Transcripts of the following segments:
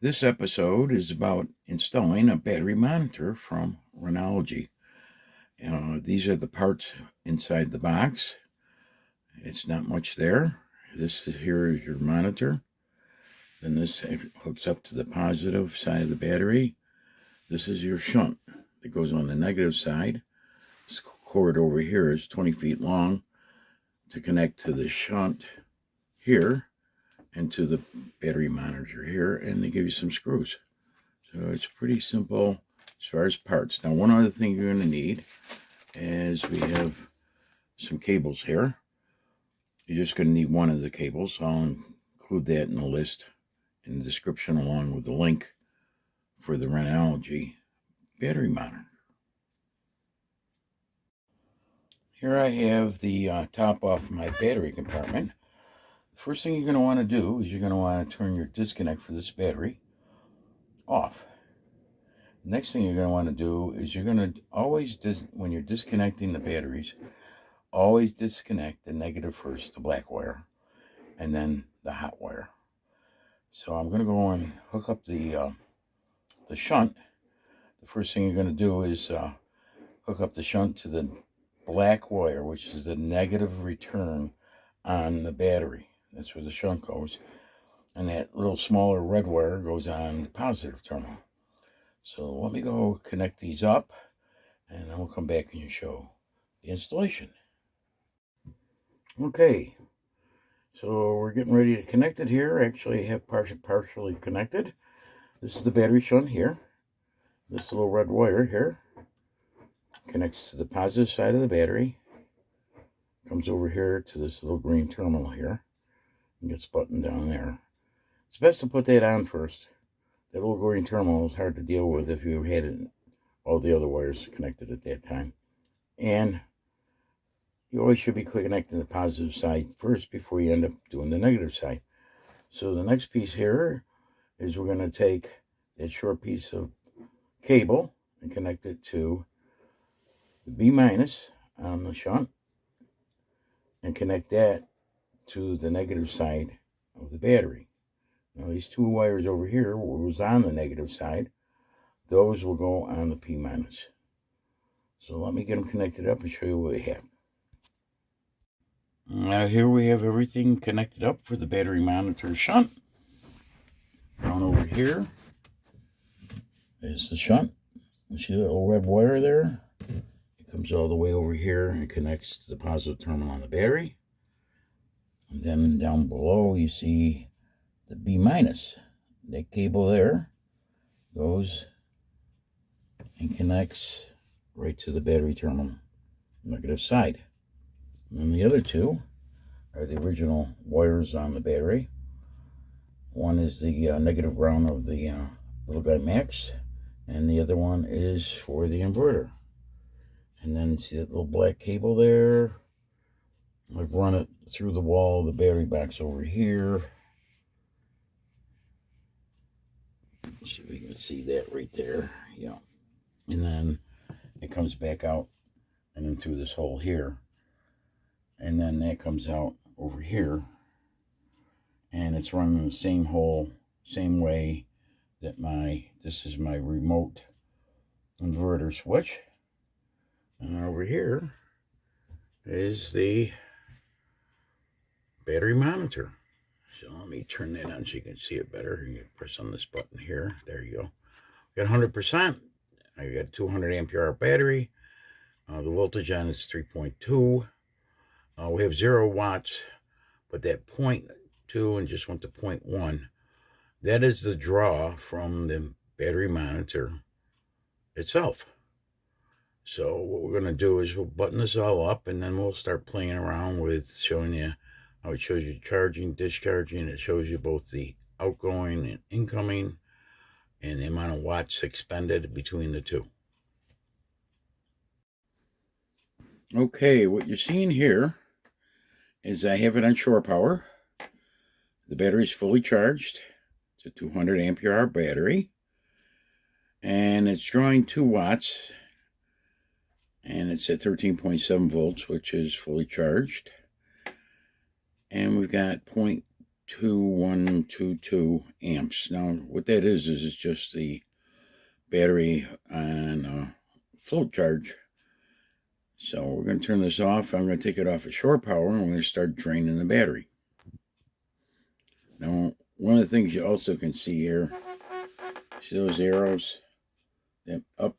This episode is about installing a battery monitor from Renogy. These are the parts inside the box. It's not much there. Here is your monitor. Then this hooks up to the positive side of the battery. This is your shunt that goes on the negative side. This cord over here is 20 feet long to connect to the shunt here and to the battery monitor here, and they give you some screws. So it's pretty simple as far as parts. Now, one other thing you're going to need is we have some cables here. You're just going to need one of the cables. I'll include that in the list in the description along with the link for the Renogy battery monitor. Here I have the top off my battery compartment. The first thing you're going to want to do is you're going to want to turn your disconnect for this battery off. The next thing you're going to want to do is you're going to always, when you're disconnecting the batteries, always disconnect the negative first, the black wire, and then the hot wire. So I'm going to go and hook up the shunt. The first thing you're going to do is hook up the shunt to the black wire, which is the negative return on the battery. That's where the shunt goes. And that little smaller red wire goes on the positive terminal. So let me go connect these up, and then we'll come back and show the installation. Okay, so we're getting ready to connect it here. Actually, I have partially connected. This is the battery shunt here. This little red wire here connects to the positive side of the battery. Comes over here to this little green terminal here and gets buttoned down there. It's best to put that on first. That little green terminal is hard to deal with if you had all the other wires connected at that time. And you always should be connecting the positive side first before you end up doing the negative side. So the next piece here is we're going to take that short piece of cable and connect it to the B minus on the shunt and connect that to the negative side of the battery. Now these two wires over here, what was on the negative side, those will go on the P minus. So let me get them connected up and show you what we have. Now here we have everything connected up for the battery monitor shunt. Down over here is the shunt. You see the little red wire there? It comes all the way over here and connects to the positive terminal on the battery. And then down below you see the B minus. That cable there goes and connects right to the battery terminal, negative side. And then the other two are the original wires on the battery. One is the negative ground of the little guy Max, and the other one is for the inverter. And then see that little black cable there? I've run it through the wall of the battery box over here. Let's see if we can see that right there. Yeah. And then it comes back out and then through this hole here. And then that comes out over here. And it's running the same hole, same way that this is my remote inverter switch. And over here is the battery monitor. So let me turn that on so you can see it better. You can press on this button here. There you go. Got 100%. I got a 200 ampere hour battery. The voltage on it's 3.2. We have 0 watts, but that 0.2 and just went to 0.1. That is the draw from the battery monitor itself. So what we're going to do is we'll button this all up, and then we'll start playing around with showing you how it shows you charging, discharging. It shows you both the outgoing and incoming and the amount of watts expended between the two. Okay, what you're seeing here is I have it on shore power. The battery is fully charged. It's a 200 ampere hour battery. And it's drawing 2 watts. And it's at 13.7 volts, which is fully charged. And we've got 2122 amps. Now, what that is it's just the battery on float charge. So we're going to turn this off. I'm going to take it off of shore power, and we're going to start draining the battery. Now, one of the things you also can see here, see those arrows? Up,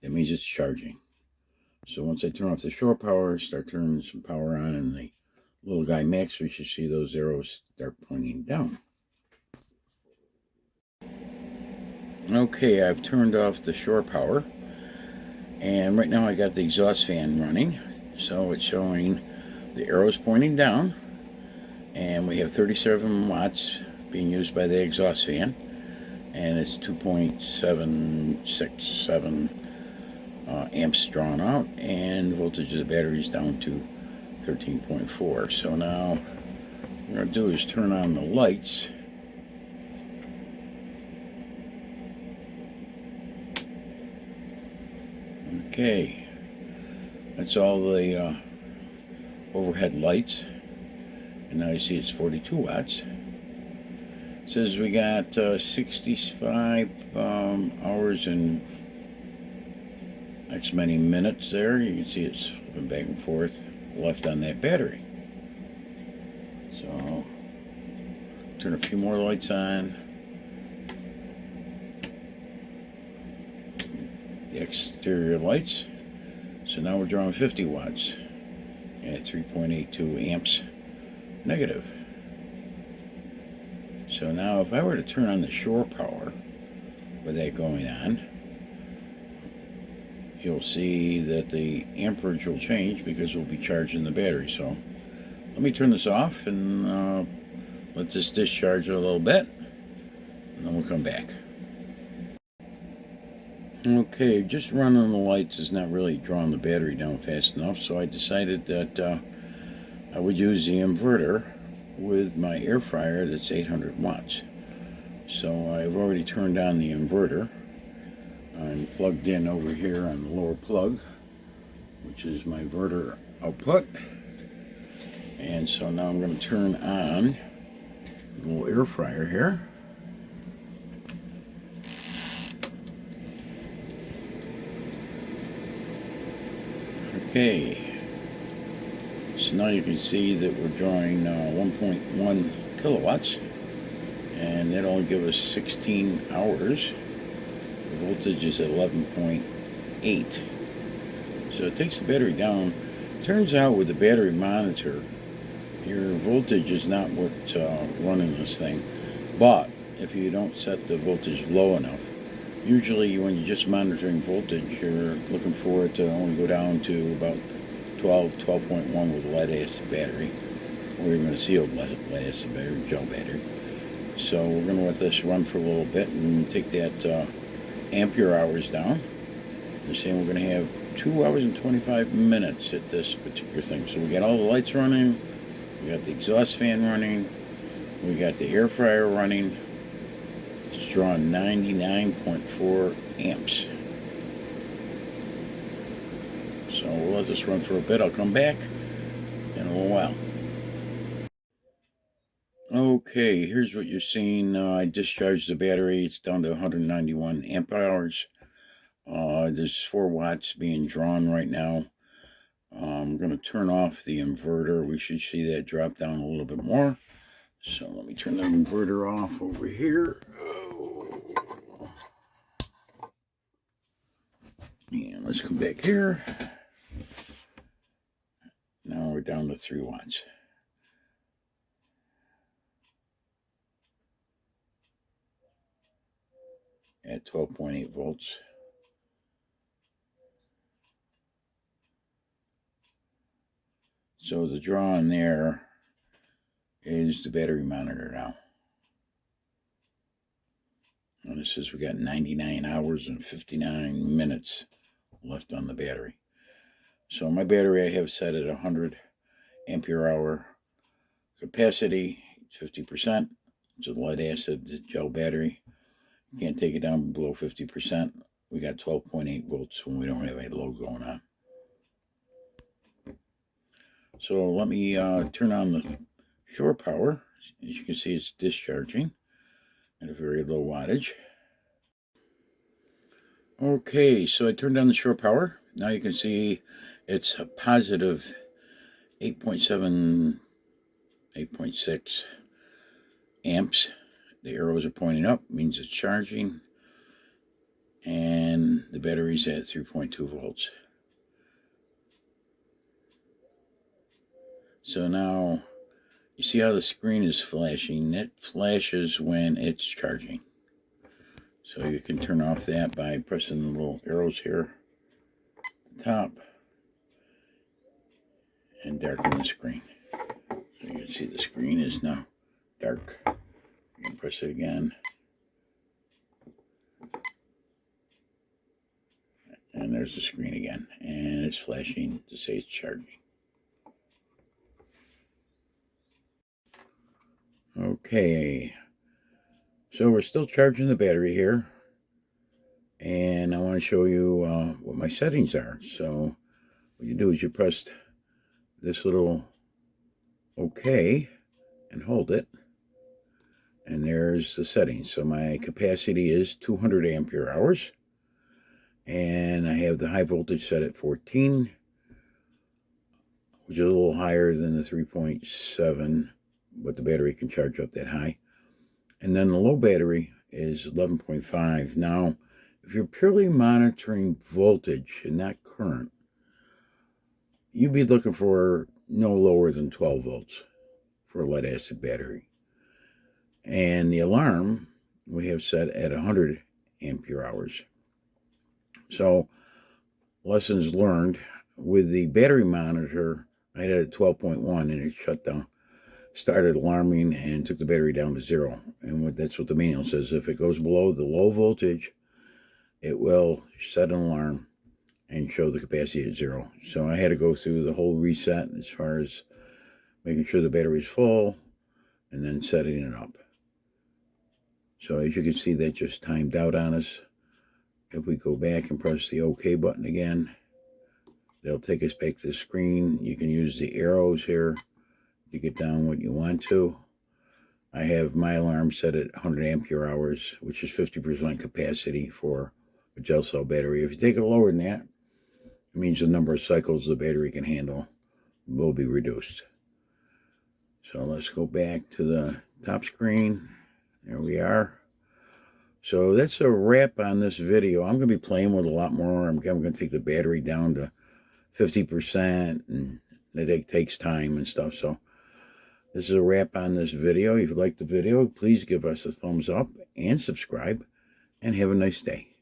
that means it's charging. So once I turn off the shore power, start turning some power on, and the little guy max, we should see those arrows start pointing down. Okay, I've turned off the shore power, and right now I got the exhaust fan running, so it's showing the arrows pointing down, and we have 37 watts being used by the exhaust fan, and it's 2.767 amps drawn out, and the voltage of the battery is down to 13.4. So now what we're going to do is turn on the lights. Okay, that's all the overhead lights, and now you see it's 42 watts. It says we got 65 hours and X many minutes there. You can see it's flipping back and forth left on that battery. So turn a few more lights on. The exterior lights. So now we're drawing 50 watts at 3.82 amps negative. So now if I were to turn on the shore power with that going on, you'll see that the amperage will change because we'll be charging the battery. So let me turn this off and let this discharge a little bit, and then we'll come back. Okay, just running the lights is not really drawing the battery down fast enough, so I decided that I would use the inverter with my air fryer that's 800 watts. So I've already turned on the inverter. I'm plugged in over here on the lower plug, which is my inverter output. And so now I'm going to turn on the little air fryer here. Okay, so now you can see that we're drawing 1.1 kilowatts, and that only gives us 16 hours. The voltage is at 11.8, so it takes the battery down. Turns out with the battery monitor, your voltage is not what's running this thing, but if you don't set the voltage low enough, usually when you're just monitoring voltage, you're looking for it to only go down to about 12.1 with a lead acid battery, or even a sealed lead acid battery, gel battery. So we're going to let this run for a little bit and take that ampere hours down. They're saying we're going to have 2 hours and 25 minutes at this particular thing. So we got all the lights running, we got the exhaust fan running, we got the air fryer running. It's drawing 99.4 amps. So we'll let this run for a bit. I'll come back in a little while. Okay, here's what you're seeing. I discharged the battery. It's down to 191 amp hours. There's 4 watts being drawn right now. I'm going to turn off the inverter. We should see that drop down a little bit more. So let me turn the inverter off over here. And let's come back here. Now we're down to 3 watts. At 12.8 volts. So the draw on there is the battery monitor now. And it says we got 99 hours and 59 minutes left on the battery. So my battery I have set at 100 ampere hour capacity, 50%. It's a lead acid gel battery. You can't take it down below 50%. We got 12.8 volts when we don't have any load going on. So let me turn on the shore power. As you can see, it's discharging at a very low wattage. Okay, so I turned on the shore power. Now you can see it's a positive 8.7, 8.6 amps. The arrows are pointing up, means it's charging. And the battery's at 3.2 volts. So now, you see how the screen is flashing? It flashes when it's charging. So you can turn off that by pressing the little arrows here at the top and darken the screen. So you can see the screen is now dark. You can press it again. And there's the screen again. And it's flashing to say it's charging. Okay. So we're still charging the battery here. And I want to show you what my settings are. So what you do is you press this little OK and hold it. And there's the settings. So my capacity is 200 ampere hours. And I have the high voltage set at 14, which is a little higher than the 3.7, but the battery can charge up that high. And then the low battery is 11.5. Now, if you're purely monitoring voltage and not current, you'd be looking for no lower than 12 volts for a lead acid battery. And the alarm we have set at 100 ampere hours. So, lessons learned with the battery monitor, I had it at 12.1 and it shut down. Started alarming and took the battery down to 0. And that's what the manual says. If it goes below the low voltage, it will set an alarm and show the capacity at 0. So I had to go through the whole reset as far as making sure the battery is full and then setting it up. So as you can see, that just timed out on us. If we go back and press the OK button again, that'll take us back to the screen. You can use the arrows here to get down what you want to. I have my alarm set at 100 ampere hours, which is 50% capacity for a gel cell battery. If you take it lower than that, it means the number of cycles the battery can handle will be reduced. So let's go back to the top screen. There we are. So that's a wrap on this video. I'm going to be playing with a lot more. I'm going to take the battery down to 50%, and it takes time and stuff. So this is a wrap on this video. If you liked the video, please give us a thumbs up and subscribe, and have a nice day.